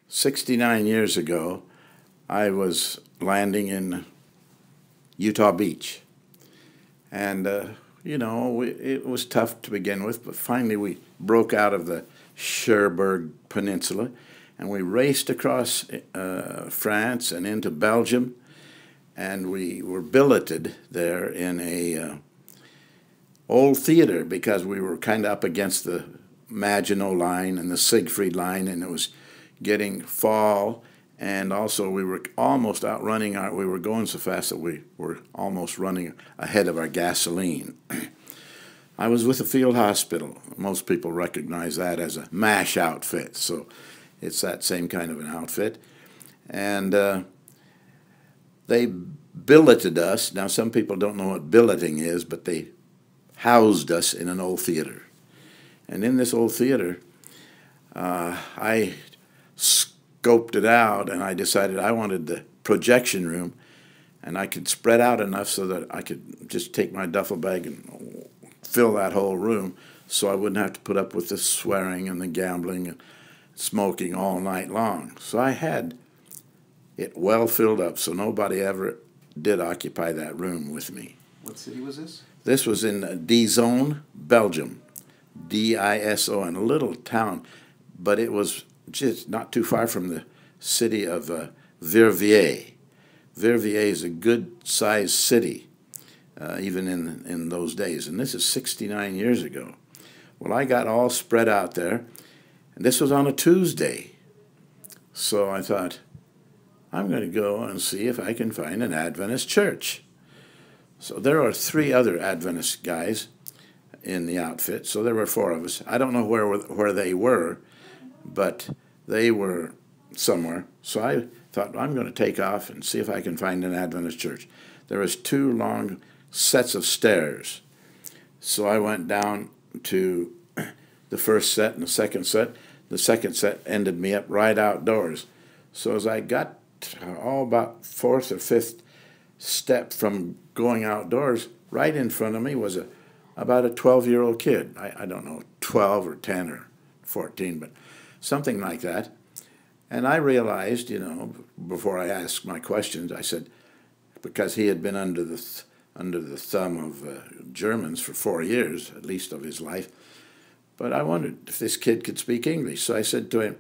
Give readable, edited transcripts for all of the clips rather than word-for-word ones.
69 years ago, I was landing in Utah Beach. And, it was tough to begin with, but finally we broke out of the Cherbourg Peninsula and we raced across France and into Belgium, and we were billeted there in a old theater because we were kind of up against the Maginot Line and the Siegfried Line, and it was getting fall, and also we were almost outrunning we were going so fast that we were almost running ahead of our gasoline. I was with a field hospital. Most people recognize that as a MASH outfit, so it's that same kind of an outfit. And they billeted us. Now, some people don't know what billeting is, but they housed us in an old theater. And in this old theater, I scoped it out, and I decided I wanted the projection room, and I could spread out enough so that I could just take my duffel bag and fill that whole room so I wouldn't have to put up with the swearing and the gambling and smoking all night long. So I had it well filled up, so nobody ever did occupy that room with me. What city was this? This was in Dijon, Belgium. D-I-S-O-N, a little town, but it was just not too far from the city of Verviers. Verviers is a good-sized city, even in those days, and this is 69 years ago. Well, I got all spread out there, and this was on a Tuesday. So I thought, I'm going to go and see if I can find an Adventist church. So there are 3 other Adventist guys in the outfit, so there were 4 of us. I don't know where they were, but they were somewhere. So I thought, I'm going to take off and see if I can find an Adventist church. There was 2 long sets of stairs. So I went down to the first set and the second set. The second set ended me up right outdoors. So as I got about 4th or 5th step from going outdoors, right in front of me was about a 12-year-old kid. I don't know, 12 or 10 or 14, but something like that. And I realized, before I asked my questions, I said, because he had been under the thumb of Germans for 4 years, at least of his life, but I wondered if this kid could speak English. So I said to him,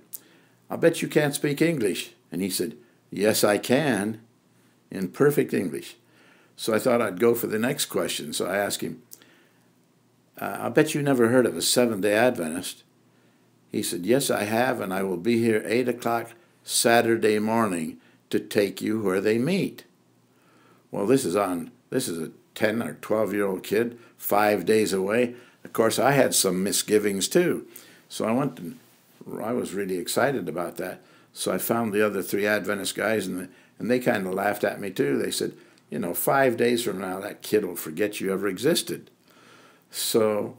I'll bet you can't speak English. And he said, yes, I can, in perfect English. So I thought I'd go for the next question. So I asked him, I bet you never heard of a Seventh-day Adventist. He said, yes, I have, and I will be here 8 o'clock Saturday morning to take you where they meet. Well, this is a 10 or 12-year-old kid, 5 days away. Of course, I had some misgivings too. So I was really excited about that. So I found the other 3 Adventist guys, and they kind of laughed at me too. They said, 5 days from now, that kid will forget you ever existed. So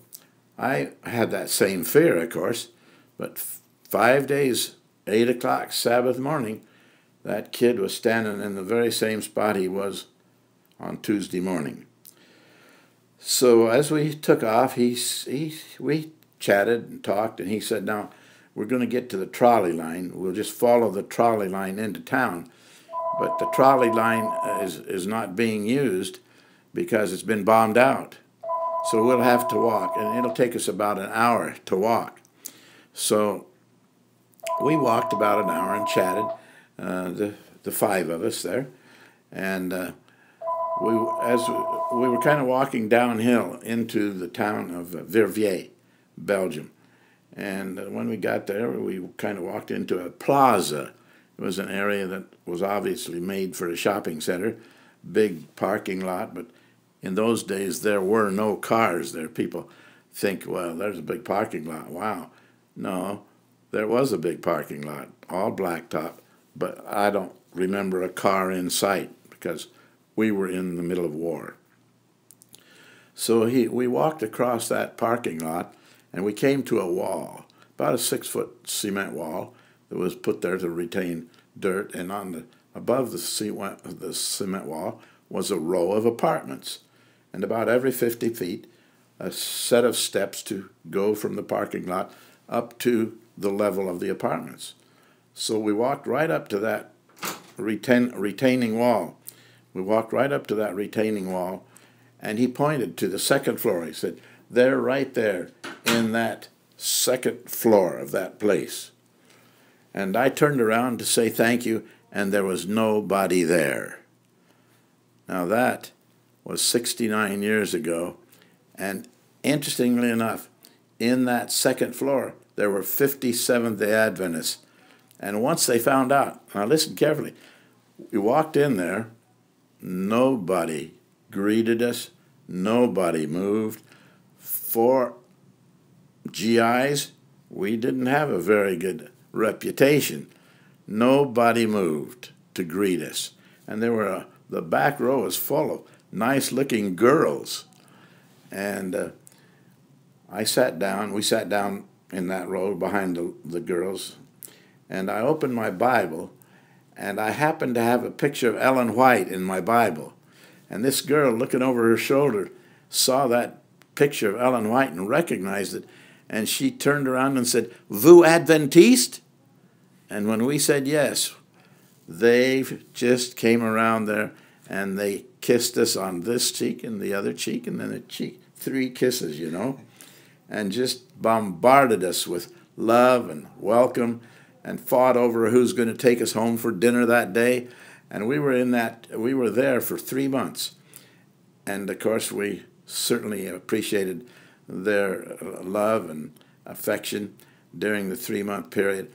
I had that same fear, of course, but 5 days, 8 o'clock Sabbath morning, that kid was standing in the very same spot he was on Tuesday morning. So as we took off, we chatted and talked, and he said, now, we're going to get to the trolley line. We'll just follow the trolley line into town. But the trolley line is not being used because it's been bombed out. So we'll have to walk, and it'll take us about an hour to walk. So we walked about an hour and chatted, the 5 of us there, and as we were kind of walking downhill into the town of Verviers, Belgium. And when we got there, we kind of walked into a plaza. It was an area that was obviously made for a shopping center, big parking lot, but in those days there were no cars there. People think, well, there's a big parking lot. Wow. No, there was a big parking lot, all blacktop, but I don't remember a car in sight because we were in the middle of war. So we walked across that parking lot, and we came to a wall, about a 6-foot cement wall that was put there to retain dirt, and above the cement wall was a row of apartments, and about every 50 feet, a set of steps to go from the parking lot up to the level of the apartments. So we walked right up to that retaining wall. We walked right up to that retaining wall, and he pointed to the second floor. He said, "They're right there in that second floor of that place." And I turned around to say thank you, and there was nobody there. Now that was 69 years ago, and interestingly enough, in that second floor, there were 50 Seventh-day Adventists. And once they found out, now listen carefully, we walked in there, nobody greeted us, nobody moved. For GIs, we didn't have a very good reputation. Nobody moved to greet us. And the back row was full of nice-looking girls. And we sat down in that row behind the girls, and I opened my Bible, and I happened to have a picture of Ellen White in my Bible. And this girl, looking over her shoulder, saw that picture of Ellen White and recognized it, and she turned around and said, "Vous Adventiste?" And when we said yes, they just came around there, and they kissed us on this cheek and the other cheek, and then a cheek, 3 kisses, and just bombarded us with love and welcome, and fought over who's going to take us home for dinner that day. And we were there for 3 months. And of course, we certainly appreciated their love and affection during the 3-month period.